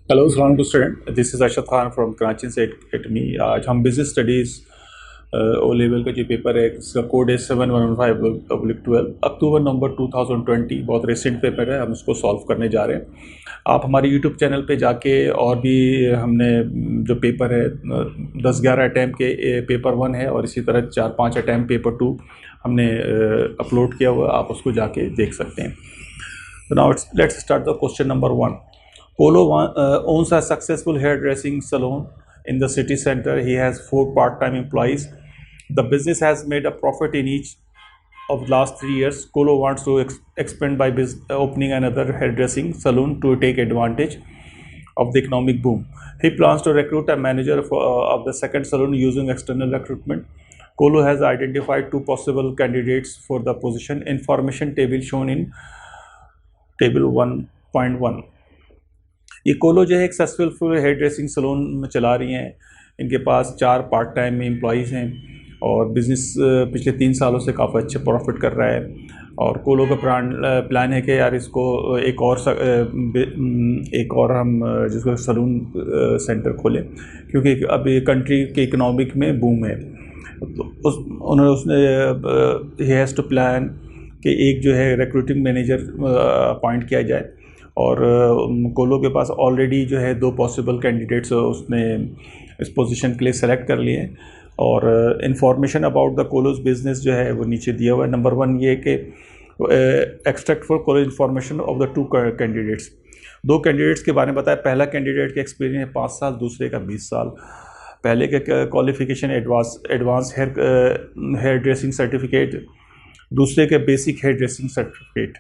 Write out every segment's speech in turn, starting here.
Hello सलाम student, this is Arshad Khan from Karachi से academy. आज हम बिजनेस स्टडीज़ ओ लेवल का जो पेपर है इसका कोड है 7115/12 अक्टूबर नवंबर 2020। बहुत रिसेंट पेपर है, हम उसको सॉल्व करने जा रहे हैं। आप हमारे यूट्यूब चैनल पे जाके और भी हमने जो पेपर है 10-11 अटैम्प्ट के पेपर 1 है और इसी तरह 4-5 अटैम्प्ट पेपर 2 हमने अपलोड किया हुआ, आप उसको जाके देख सकते हैं। So now let's start the question number 1. Polo owns a successful hairdressing salon in the city center. He has 4 part-time employees. The business has made a profit in each of the last 3 years. Polo wants to expand by opening another hairdressing salon to take advantage of the economic boom. He plans to recruit a manager of the second salon using external recruitment. Colo has identified 2 possible candidates for the position. Information table shown in table 1.1। ये कोलो जो है एक successful hair dressing salon में चला रही हैं। इनके पास 4 पार्ट टाइम एम्प्लॉयज़ हैं और बिज़नेस पिछले 3 सालों से काफ़ी अच्छे प्रॉफिट कर रहा है। और कोलो का प्लान है कि यार इसको एक और हम जिसको सैलून सेंटर खोलें, क्योंकि अभी कंट्री के इकोनॉमिक में बूम है। तो उसने ही हैज़ टू प्लान कि एक जो है रिक्रूटिंग मैनेजर अपॉइंट किया जाए। और कोलो के पास ऑलरेडी जो है 2 पॉसिबल कैंडिडेट्स उसने इस पोजीशन के लिए सेलेक्ट कर लिए। और इंफॉर्मेशन अबाउट द कोलोज बिजनेस जो है वो नीचे दिया हुआ है। नंबर 1 ये कि एक्सट्रैक्ट फॉर कोलो information of the 2 candidates. 2 candidates के बारे में बताया। पहला कैंडिडेट का एक्सपीरियंस है 5 साल, दूसरे का 20 साल। पहले के qualification advance hair dressing certificate, दूसरे के basic hair dressing certificate.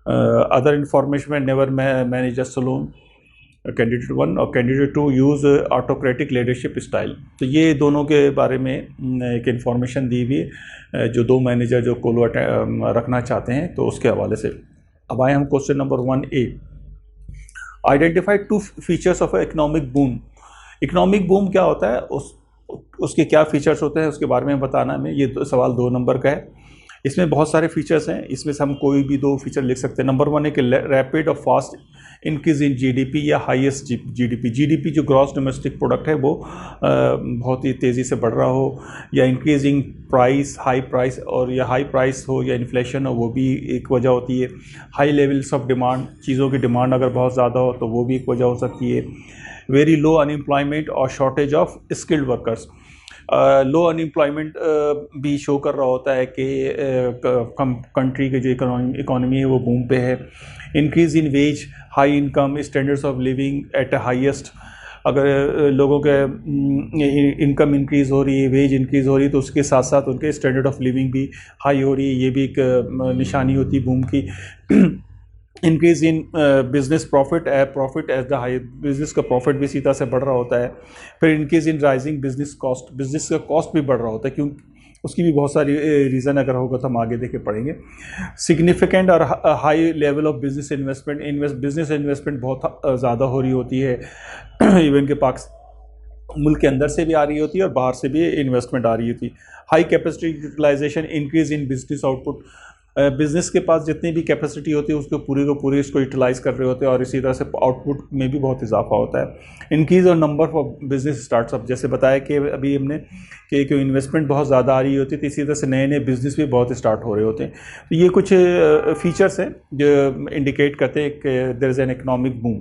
Other information में never manage a salon candidate 1 और candidate 2 use autocratic leadership style. तो ये दोनों के बारे में एक इन्फॉर्मेशन दी हुई जो 2 मैनेजर जो कोलो रखना चाहते हैं, तो उसके हवाले से। अब आए हम question number 1A। Identify 2 features of economic boom. Economic boom क्या होता है, उसके क्या फीचर्स होते हैं उसके बारे में बताना हमें। ये सवाल 2 नंबर का है। इसमें बहुत सारे फीचर्स हैं, इसमें से हम कोई भी 2 फीचर लिख सकते हैं। नंबर 1 है कि रैपिड और फास्ट इंक्रीज इन जीडीपी या हाईएस्ट जीडीपी जो ग्रॉस डोमेस्टिक प्रोडक्ट है वो बहुत ही तेज़ी से बढ़ रहा हो, या इंक्रीजिंग प्राइस, हाई प्राइस, और या हाई प्राइस हो या इन्फ्लेशन हो, वो भी एक वजह होती है। हाई लेवल्स ऑफ डिमांड, चीज़ों की डिमांड अगर बहुत ज़्यादा हो तो वो भी एक वजह हो सकती है। वेरी लो अनएम्प्लॉयमेंट और shortage of skilled workers. Low unemployment भी शो कर रहा होता है कि कंट्री की जो इकोनॉमी है वो बूम पे है। Increase in wage, high income, standards of living at highest. अगर लोगों के इनकम इंक्रीज़ हो रही है, वेज इंक्रीज़ हो रही है, तो उसके साथ साथ उनके स्टैंडर्ड ऑफ लिविंग भी हाई हो रही है। ये भी एक निशानी होती है बूम की। Increase in business profit as the high, business का प्रॉफिट भी इसी तरह से बढ़ रहा होता है। फिर increase in rising business cost, business का कॉस्ट भी बढ़ रहा होता है, क्योंकि उसकी भी बहुत सारी रीज़न अगर होगा तो हम आगे देख के पढ़ेंगे। सिग्निफिकेंट और high level of business investment, business investment बहुत ज़्यादा हो रही होती है। इवन के मुल्क के अंदर से भी आ रही होती है और बाहर से भी इन्वेस्टमेंट आ रही होती है। High capacity utilisation, increase in business output. Business के पास जितनी भी कैपेसिटी होती है उसको पूरी को पूरी इसको यूटिलाइज़ कर रहे होते हैं और इसी तरह से आउटपुट में भी बहुत इजाफा होता है। इंक्रीज़ और नंबर ऑफ बिजनेस स्टार्टअप, जैसे बताया कि अभी हमने कि इन्वेस्टमेंट बहुत ज़्यादा आ रही होती है, तो इसी तरह से नए नए बिजनेस भी बहुत स्टार्ट हो रहे होते हैं। तो ये कुछ फीचर्स हैं जो इंडिकेट करते हैं कि there is an economic boom.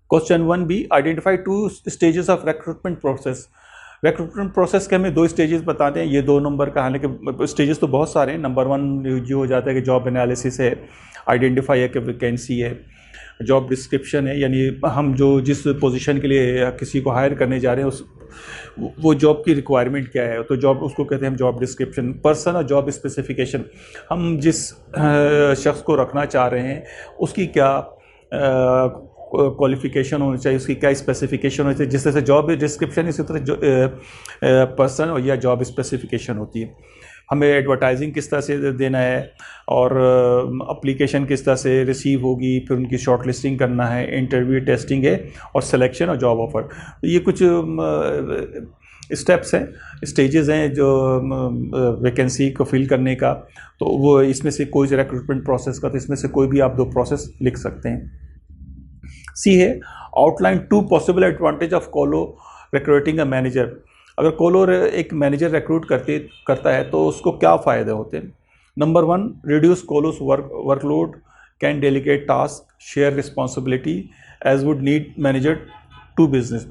Question 1B, identify 2 stages of recruitment process. Recruitment process के हमें 2 स्टेजेस बताते हैं, ये 2 नंबर का। हालांकि स्टेजेस तो बहुत सारे हैं। नंबर 1 जो हो जाता है कि जॉब एनालिसिस है, आइडेंटिफाई है कि वैकेंसी है, जॉब डिस्क्रिप्शन है, यानी हम जो जिस पोजीशन के लिए किसी को हायर करने जा रहे हैं वो जॉब की रिक्वायरमेंट क्या है, तो जॉब उसको कहते हैं हम जॉब डिस्क्रिप्शन। पर्सन और जॉब स्पेसिफिकेशन, हम जिस शख्स को रखना चाह रहे हैं उसकी क्या क्वालिफिकेशन होनी चाहिए, उसकी क्या स्पेसिफिकेशन होनी चाहिए। जिस तरह से जॉब डिस्क्रिप्शन इसी तरह पर्सन या जॉब स्पेसिफिकेशन होती है। हमें एडवर्टाइजिंग किस तरह से देना है और एप्लीकेशन किस तरह से रिसीव होगी, फिर उनकी शॉर्ट लिस्टिंग करना है, इंटरव्यू, टेस्टिंग है और सिलेक्शन और जॉब ऑफर। तो ये कुछ स्टेप्स हैं, स्टेजेस हैं जो वैकेंसी को फिल करने का। तो वो इसमें से कोई रिक्रूटमेंट प्रोसेस का, तो इसमें से कोई भी आप 2 प्रोसेस लिख सकते हैं। सी है आउटलाइन 2 पॉसिबल एडवांटेज ऑफ कोलो रिक्रूटिंग अ मैनेजर। अगर कोलो एक मैनेजर रिक्रूट करता है तो उसको क्या फ़ायदे होते हैं। Number 1, reduce colo's workload, can delegate task, share responsibility as would need manager to business.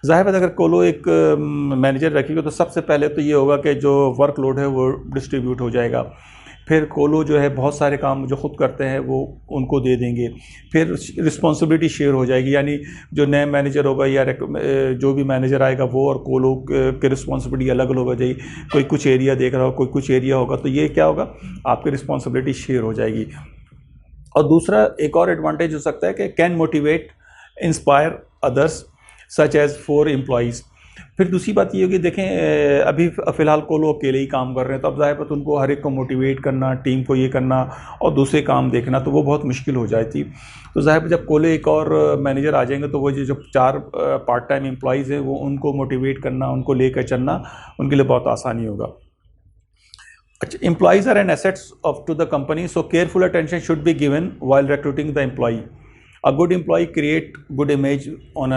ज़ाहिर है अगर कोलो एक मैनेजर रखेगा तो सबसे पहले तो ये होगा कि जो वर्कलोड है वो डिस्ट्रीब्यूट हो जाएगा। फिर कोलो जो है बहुत सारे काम जो खुद करते हैं वो उनको दे देंगे। फिर रिस्पॉन्सिबिलिटी शेयर हो जाएगी, यानी जो नया मैनेजर होगा या जो भी मैनेजर आएगा वो और कोलो के रिस्पॉन्सिबिलिटी अलग अलग हो जाएगी। कोई कुछ एरिया देख रहा हो, कोई कुछ एरिया होगा, तो ये क्या होगा, आपकी रिस्पॉन्सिबिलिटी शेयर हो जाएगी। और दूसरा एक और एडवांटेज हो सकता है कि can motivate inspire others such as for employees. फिर दूसरी बात ये होगी, देखें अभी फ़िलहाल कोलो अकेले ही काम कर रहे हैं, तो अब ज़ाहिर है उनको हर एक को मोटिवेट करना, टीम को ये करना और दूसरे काम देखना, तो वो बहुत मुश्किल हो जाती। तो ज़ाहिर है जब कोलो एक और मैनेजर आ जाएंगे तो वो जो 4 पार्ट टाइम एम्प्लॉयज़ हैं वो उनको मोटिवेट करना, उनको लेकर चलना उनके लिए बहुत आसानी होगा। अच्छा, employees are an assets of to the company, so careful attention should be given while recruiting the employee. A good employee create good image on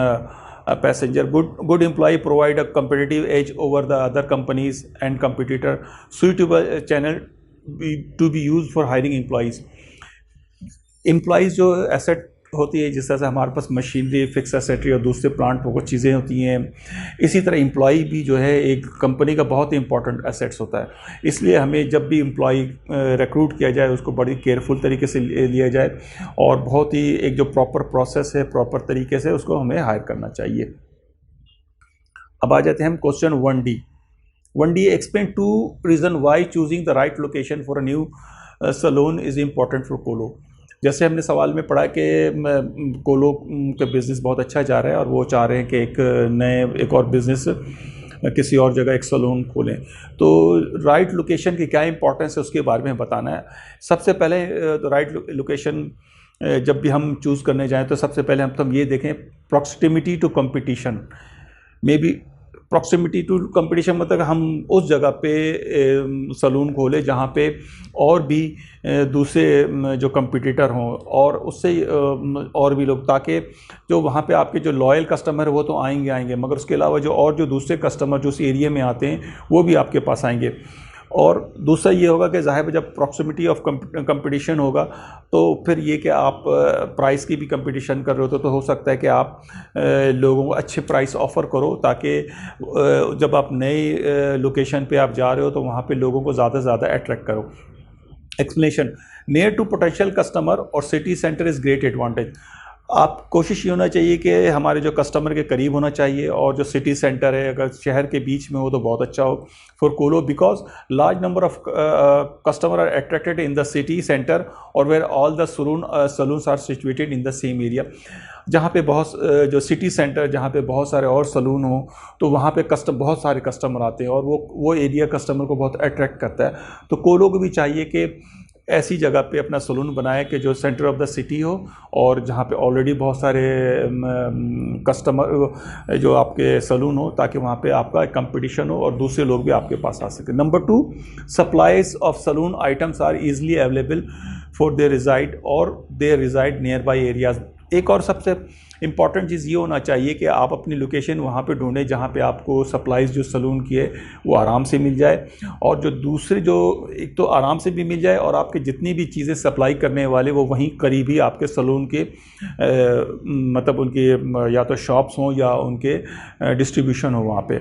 a passenger. Good employee provide a competitive edge over the other companies and competitor. Suitable channel to be used for hiring employees. Employees जो asset होती है, जिस तरह से हमारे पास machinery, fix एसेटरी और दूसरे plant पर कुछ चीज़ें होती हैं, इसी तरह एम्प्लॉई भी जो है एक कंपनी का बहुत ही इंपॉर्टेंट एसेट्स होता है। इसलिए हमें जब भी एम्प्लॉई रिक्रूट किया जाए उसको बड़ी केयरफुल तरीके से लिया जाए और बहुत ही एक जो प्रॉपर प्रोसेस है, प्रॉपर तरीके से उसको हमें हायर करना चाहिए। अब आ जाते हैं हम question 1D explain 2 reason why choosing the right location for a new salon is important for Kolo. जैसे हमने सवाल में पढ़ा कि कोलो का बिज़नेस बहुत अच्छा जा रहा है और वो चाह रहे हैं कि एक और बिज़नेस किसी और जगह एक सलून खोलें, तो राइट लोकेशन की क्या इंपॉर्टेंस है उसके बारे में बताना है। सबसे पहले तो राइट लोकेशन जब भी हम चूज़ करने जाएं तो सबसे पहले हम ये देखें proximity to competition. May be proximity to competition मतलब हम उस जगह पे सलून खोले जहाँ पे और भी दूसरे जो कंपटीटर हों और उससे और भी लोग, ताकि जो वहाँ पे आपके जो लॉयल कस्टमर है वो तो आएंगे, मगर उसके अलावा जो दूसरे कस्टमर जो उस एरिया में आते हैं वो भी आपके पास आएंगे। और दूसरा ये होगा कि ज़ाहिर जब प्रॉक्सिमिटी ऑफ कंपटीशन होगा तो फिर ये कि आप प्राइस की भी कंपटीशन कर रहे हो तो हो सकता है कि आप लोगों को अच्छे प्राइस ऑफ़र करो, ताकि जब आप नई लोकेशन पे आप जा रहे हो तो वहाँ पे लोगों को ज़्यादा से ज़्यादा अट्रैक्ट करो। Explanation, near to potential customer और city centre is great advantage. आप कोशिश ये होना चाहिए कि हमारे जो कस्टमर के करीब होना चाहिए और जो सिटी सेंटर है अगर शहर के बीच में हो तो बहुत अच्छा हो for colo, because large number of customer are attracted in the city centre और where all the salons are situated in the same area. जहाँ पे बहुत जो सिटी सेंटर जहाँ पे बहुत सारे और सलून हो तो वहाँ पे बहुत सारे कस्टमर आते हैं और वो एरिया कस्टमर को बहुत अट्रैक्ट करता है। तो कोलो को भी चाहिए कि ऐसी जगह पे अपना सलून बनाए कि जो सेंटर ऑफ द सिटी हो और जहाँ पे ऑलरेडी बहुत सारे कस्टमर जो आपके सलून हो, ताकि वहाँ पे आपका कंपटीशन हो और दूसरे लोग भी आपके पास आ सकें। Number 2, supplies of salon items are easily available for they reside near by areas. एक और सबसे इम्पॉर्टेंट चीज़ ये होना चाहिए कि आप अपनी लोकेशन वहाँ पे ढूंढें जहाँ पे आपको सप्लाईज जो सलून की है वो आराम से मिल जाए, और जो दूसरे जो एक तो आराम से भी मिल जाए और आपके जितनी भी चीज़ें सप्लाई करने वाले वो वहीं करीब ही आपके सलून के मतलब उनके या तो शॉप्स हों या उनके डिस्ट्रीब्यूशन हो वहाँ पे।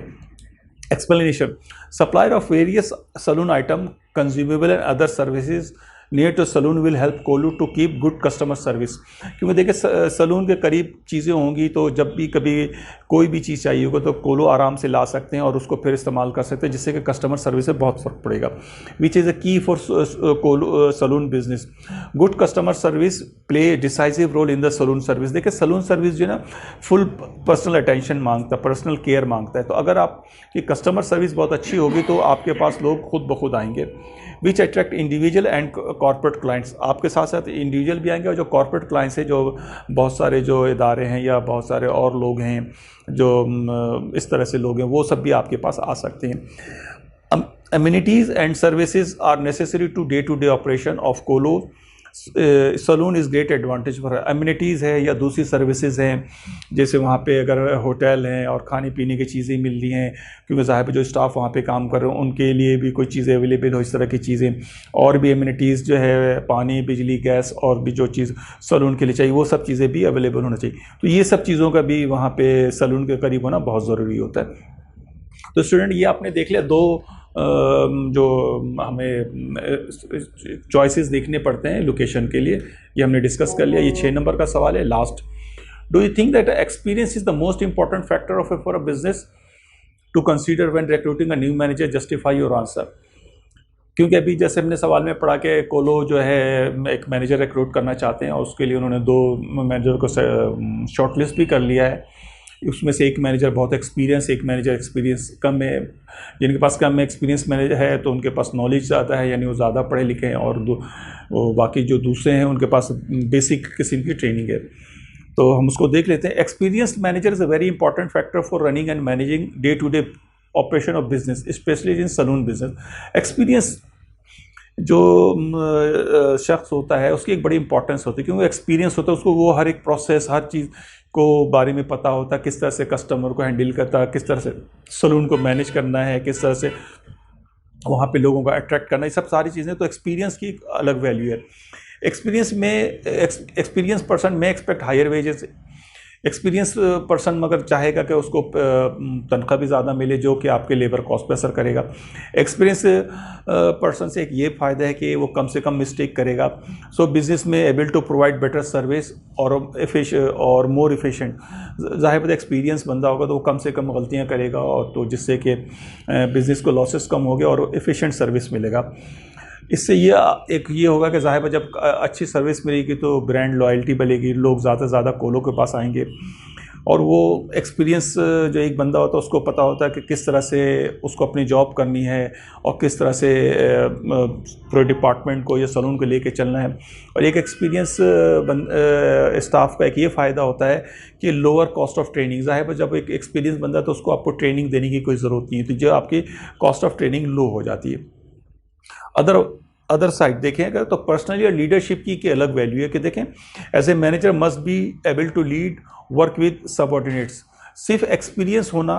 Explanation, supplier of various salon item consumable and other services near to salon will help colo to keep good customer service. क्योंकि देखिए सलून के करीब चीज़ें होंगी तो जब भी कभी कोई भी चीज़ चाहिए होगा तो कोलो आराम से ला सकते हैं और उसको फिर इस्तेमाल कर सकते हैं, जिससे कि कस्टमर सर्विस से बहुत फ़र्क पड़ेगा। Which is a key for Kolo salon business. Good customer service play decisive role in the salon service. देखिए सलून सर्विस जो है ना फुल पर्सनल अटेंशन मांगता है, पर्सनल केयर मांगता है, तो अगर आपकी कस्टमर सर्विस बहुत अच्छी होगी तो आपके पास लोग खुद ब खुद आएंगे। Which attract individual and corporate clients. आपके साथ साथ इंडिविजुअल भी आएंगे और जो कॉर्पोरेट क्लाइंट्स हैं, जो बहुत सारे जो इदारे हैं या बहुत सारे और लोग हैं जो इस तरह से लोग हैं, वो सब भी आपके पास आ सकते हैं। Amenities and services are necessary to day operation of colo salon is great advantage for amenities है या दूसरी सर्विसेज हैं, जैसे वहाँ पे अगर होटल हैं और खाने पीने की चीज़ें मिल रही हैं, क्योंकि ज़ाहिर जो स्टाफ वहाँ पे काम कर रहे हैं उनके लिए भी कोई चीज़ें अवेलेबल हो, इस तरह की चीज़ें। और भी अम्यूनिटीज़ जो है पानी, बिजली, गैस और भी जो चीज़ सलून के लिए चाहिए वो सब चीज़ें भी अवेलेबल होना चाहिए। तो ये सब चीज़ों का भी वहाँ पे सलून के करीब होना बहुत ज़रूरी होता है। तो स्टूडेंट ये आपने देख लिया दो जो हमें चॉइसेस देखने पड़ते हैं लोकेशन के लिए, ये हमने डिस्कस कर लिया। ये 6 नंबर का सवाल है last. Do you think that experience is the most important factor of for a business to consider when recruiting a new manager? Justify your answer. क्योंकि अभी जैसे हमने सवाल में पढ़ा कि कोलो जो है एक मैनेजर रिक्रूट करना चाहते हैं और उसके लिए उन्होंने 2 मैनेजर को शॉर्टलिस्ट भी कर लिया है। उसमें से एक मैनेजर बहुत एक्सपीरियंस, एक मैनेजर एक्सपीरियंस कम है। जिनके पास कम एक्सपीरियंस मैनेजर है तो उनके पास नॉलेज ज़्यादा है, यानी वो ज़्यादा पढ़े लिखे हैं, और बाकी जो दूसरे हैं उनके पास बेसिक किस्म की ट्रेनिंग है। तो हम उसको देख लेते हैं। Experienced manager is a very important factor for running and managing day to day operation of business, specially in salon business. Experience जो शख्स होता है उसकी एक बड़ी इंपॉर्टेंस होती है, क्योंकि एक्सपीरियंस होता है, उसको वो हर एक प्रोसेस, हर चीज़ को बारे में पता होता है, किस तरह से कस्टमर को हैंडल करता है, किस तरह से सलून को मैनेज करना है, किस तरह से वहाँ पे लोगों को अट्रैक्ट करना है, ये सब सारी चीज़ें। तो एक्सपीरियंस की एक अलग वैल्यू है। Experience person may expect higher wages. Experience person मगर चाहेगा कि उसको तनख्वाह भी ज़्यादा मिले, जो कि आपके लेबर कॉस्ट पर असर करेगा। एक्सपीरियंस पर्सन से एक ये फ़ायदा है कि वो कम से कम मिस्टेक करेगा। So business may able to provide better service और मोर इफ़िशेंट। ज़ाहिर बात एक्सपीरियंस बंदा होगा तो वो कम से कम गलतियाँ करेगा, और तो जिससे कि बिज़नेस को लॉसेस कम हो गया और एफिशिएंट सर्विस मिलेगा। इससे ये होगा कि ज़ाहिर है जब अच्छी सर्विस मिलेगी तो ब्रांड लॉयल्टी बढ़ेगी, लोग ज़्यादा से ज़्यादा कोलो के पास आएंगे। और वो एक्सपीरियंस जो एक बंदा होता है उसको पता होता है कि किस तरह से उसको अपनी जॉब करनी है और किस तरह से पूरे डिपार्टमेंट को या सलून को लेके चलना है। और एक एक्सपीरियंस स्टाफ का एक ये फ़ायदा होता है कि लोअर कॉस्ट ऑफ ट्रेनिंग। ज़ाहिर है जब एक एक्सपीरियंस बंदा तो उसको आपको ट्रेनिंग देने की कोई ज़रूरत नहीं है, तो जो आपकी कॉस्ट ऑफ ट्रेनिंग लो हो जाती है। अदर साइड देखें अगर तो पर्सनली और लीडरशिप की अलग वैल्यू है कि देखें as a manager must be able to lead work with subordinates. सिर्फ एक्सपीरियंस होना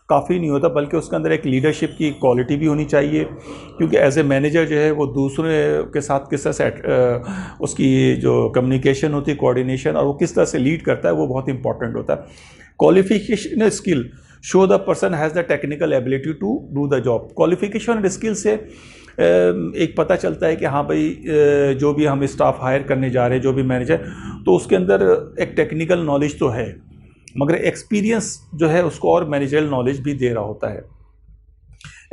काफ़ी नहीं होता, बल्कि उसके अंदर एक लीडरशिप की क्वालिटी भी होनी चाहिए, क्योंकि एज ए मैनेजर जो है वो दूसरे के साथ किस तरह से उसकी जो कम्युनिकेशन होती है, कोऑर्डिनेशन, और वो किस तरह से लीड करता है वो बहुत इंपॉर्टेंट होता है। Qualification skill show the person has the technical ability to do the job. Qualification और स्किल से एक पता चलता है कि हाँ भाई जो भी हम स्टाफ हायर करने जा रहे हैं, जो भी मैनेजर, तो उसके अंदर एक टेक्निकल नॉलेज तो है, मगर एक्सपीरियंस जो है उसको और मैनेजरल नॉलेज भी दे रहा होता है।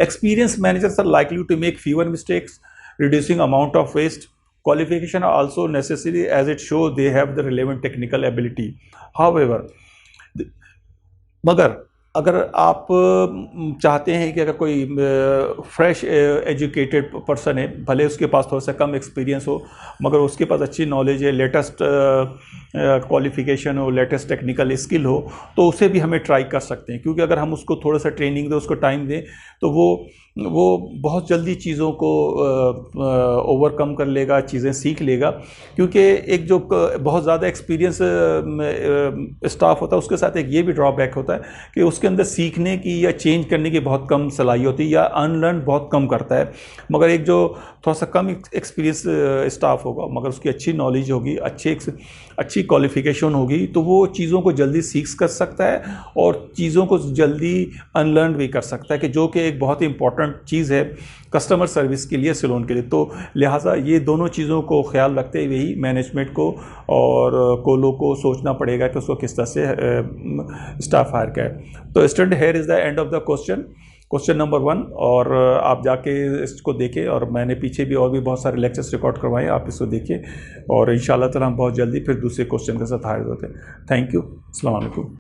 Experience managers are likely to make fewer mistakes, reducing amount of waste. Qualification are also necessary as it show they have the relevant technical ability. However, मगर अगर आप चाहते हैं कि अगर कोई फ्रेश एजुकेटेड पर्सन है, भले उसके पास थोड़ा सा कम एक्सपीरियंस हो, मगर उसके पास अच्छी नॉलेज है, लेटेस्ट क्वालिफिकेशन हो, लेटेस्ट टेक्निकल स्किल हो, तो उसे भी हमें ट्राई कर सकते हैं। क्योंकि अगर हम उसको थोड़ा सा ट्रेनिंग दें, उसको टाइम दें, तो वो बहुत जल्दी चीज़ों को ओवरकम कर लेगा, चीज़ें सीख लेगा। क्योंकि एक जो बहुत ज़्यादा एक्सपीरियंस स्टाफ होता है उसके साथ एक ये भी ड्रॉबैक होता है कि उसके अंदर सीखने की या चेंज करने की बहुत कम सलाहियत होती है, या अनलर्न बहुत कम करता है। मगर एक जो थोड़ा सा कम एक्सपीरियंस स्टाफ होगा, मगर उसकी अच्छी नॉलेज होगी, अच्छी क्वालिफिकेशन होगी, तो वो चीज़ों को जल्दी सीख कर सकता है और चीज़ों को जल्दी अनलर्न भी कर सकता है, कि जो कि एक बहुत ही इंपॉर्टेंट चीज़ है कस्टमर सर्विस के लिए, सैलून के लिए। तो लिहाजा ये दोनों चीज़ों को ख्याल रखते हुए ही मैनेजमेंट को और कोलो को सोचना पड़ेगा कि उसको किस तरह से स्टाफ हायर करें। तो student, here is the end of the question number 1। और आप जाके इसको देखें, और मैंने पीछे भी और भी बहुत सारे लेक्चर्स रिकॉर्ड करवाए, आप इसको देखिए, और इंशाल्लाह ताला हम बहुत जल्दी फिर दूसरे क्वेश्चन के साथ हाजिर होते हैं। Thank you. अस्सलाम वालेकुम।